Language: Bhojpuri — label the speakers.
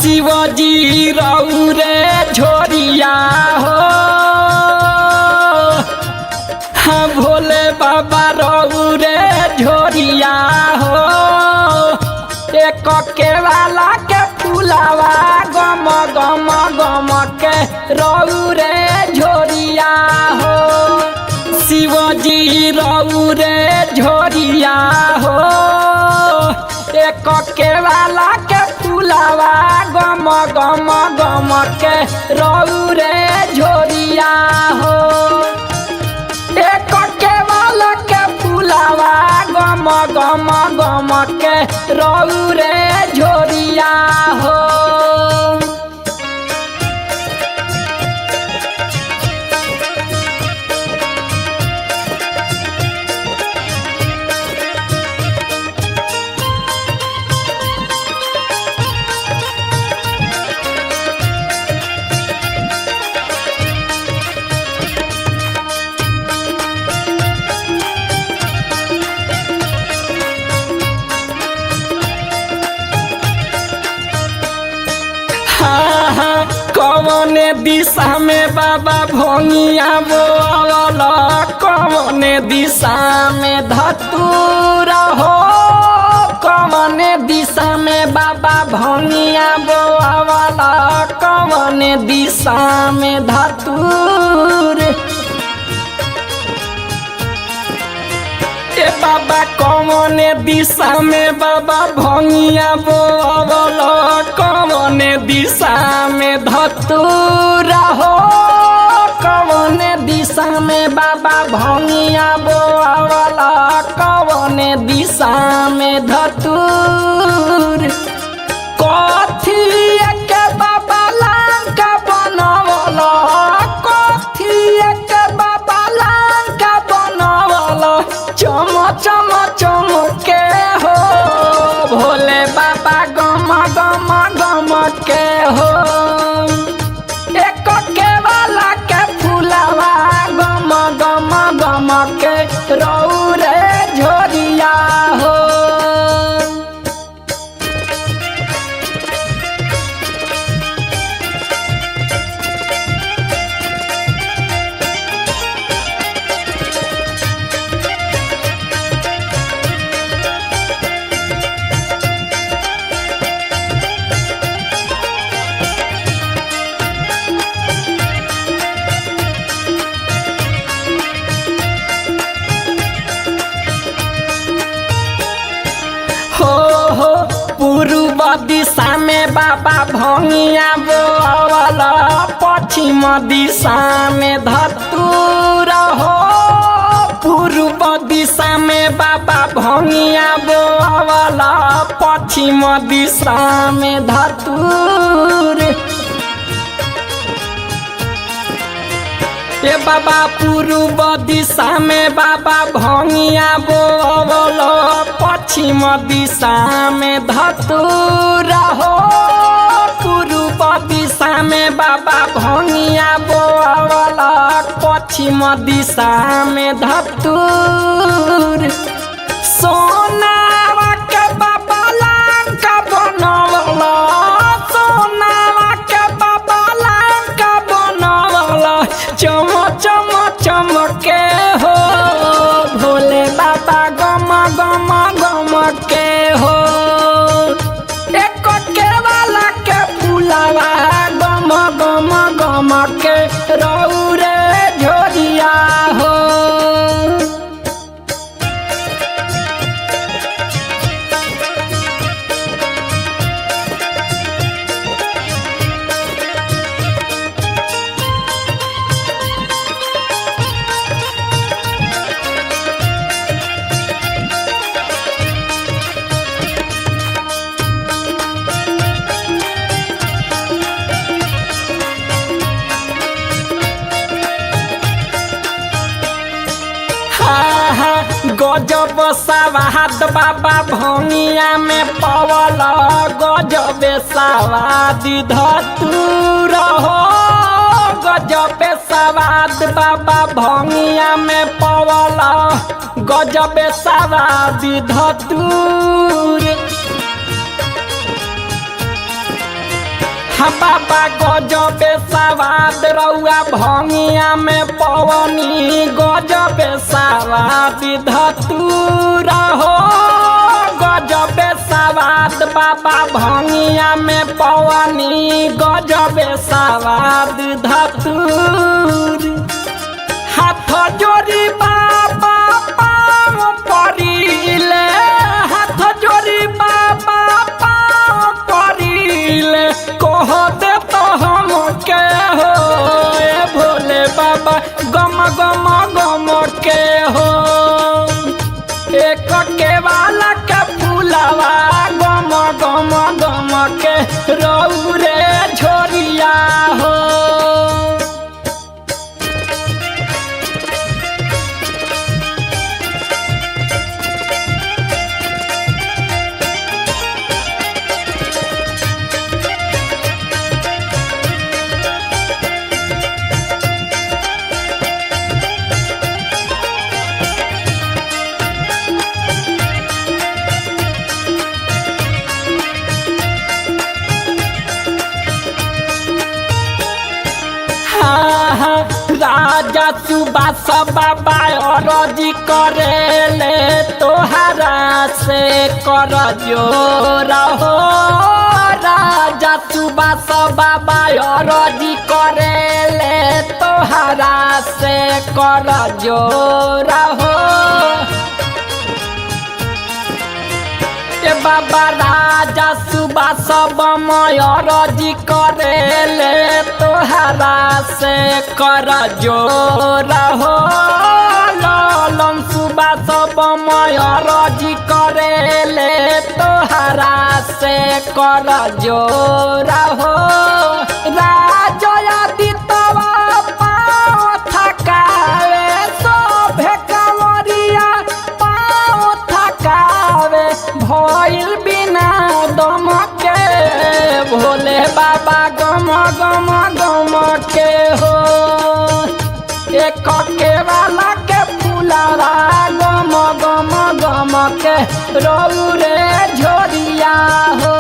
Speaker 1: शिवजी रौरे झोरिया हो हाँ भोले बाबा रौरे झोरिया हो एक केवाला के फुलावा गम गम गम के रौरे झोरिया हो शिवजी रौरे झोरिया हो एक केवाला के फुलावा गम गम गम के रौरे झोरिया हो एक केवाला के फुलावा गम गम गम के रौरे झोरिया हो कौने दिशा में बाबा भोंगिया बोल कौने दिशा में धतूरा हो कौने दिशा में बाबा भोंगिया बोल कौने दिशा में धतूर बाबा कौने दिशा में बाबा भोंगिया बोल कौने दिशा में धतूरा हो कौने दिशा में बाबा भोंगिया बोल कौने दिशा में धतूर कथी के बाबा लंका बनवल कथी के बाबा लंका बनवल चम चम चमके हो भोले बाबा गम गम गम के हो एक केवाला के फुलावा गम गम गम के रौरे झोरिया हो पूर्व दिशा में बाबा भोंगिया बोल पश्चिम दिशा में धतूरा हो पूर्व दिशा में बाबा भोंगिया बोल पश्चिम दिशा में धतूर ए बाबा पूर्व दिशा में बाबा भोंगिया बोल पश्चिम दिशा में धतूरा हो पूर्व दिशा में बाबा भोंगिया बोल पश्चिम दिशा में धतूर सोनावा के बाबा लंका बनवल सोनावा के बाबा लंका बनवल चम चम चमके हो भोले बाबा गम गम गम के हो एक केवाला के फुलावा गम गम गम के रौरे झोरिया हो गजब सवाद बाबा भोंगिया में पवल गजब सवाद धतूर हो गजब सवाद बाबा भोंगिया में पवल गजब सवाद धतूर हाँ बाबा गजबे सवाद रउआ भंगिया में पवनी गजबे सवाद धतूरा हो गजबे सवाद बाबा भंगिया में पवनी गजबे सवाद धतूर हाथ जोड़ी बाबा पाँव पड़िले हाथ जोड़ी बाबा पाँव पड़िले कह दे तो हम के हो ए भोले बाबा गम गम गम के हो एक के वाला के फूलवा गम गम गम के रौरे झोरिया हो राजा सुबास बाबा अरजी करेले तोहरा से कर जोर हो राजा सुबास बाबा अरजी करेले तोहरा से कर जोर हो बाबा राजा सुबास अरजी करेले तोहरा से कर जोर हो ललन सुबास अरजी करेले तोहरा से कर जोर हो राजा दितवा पाँव थकावे सोभे कंवरिया पाँव थकावे भइल बिना दम के भोले बाबा गम गम गम के हो एक के वाला के फूलवा गम गम गम के रौरे झोरिया हो।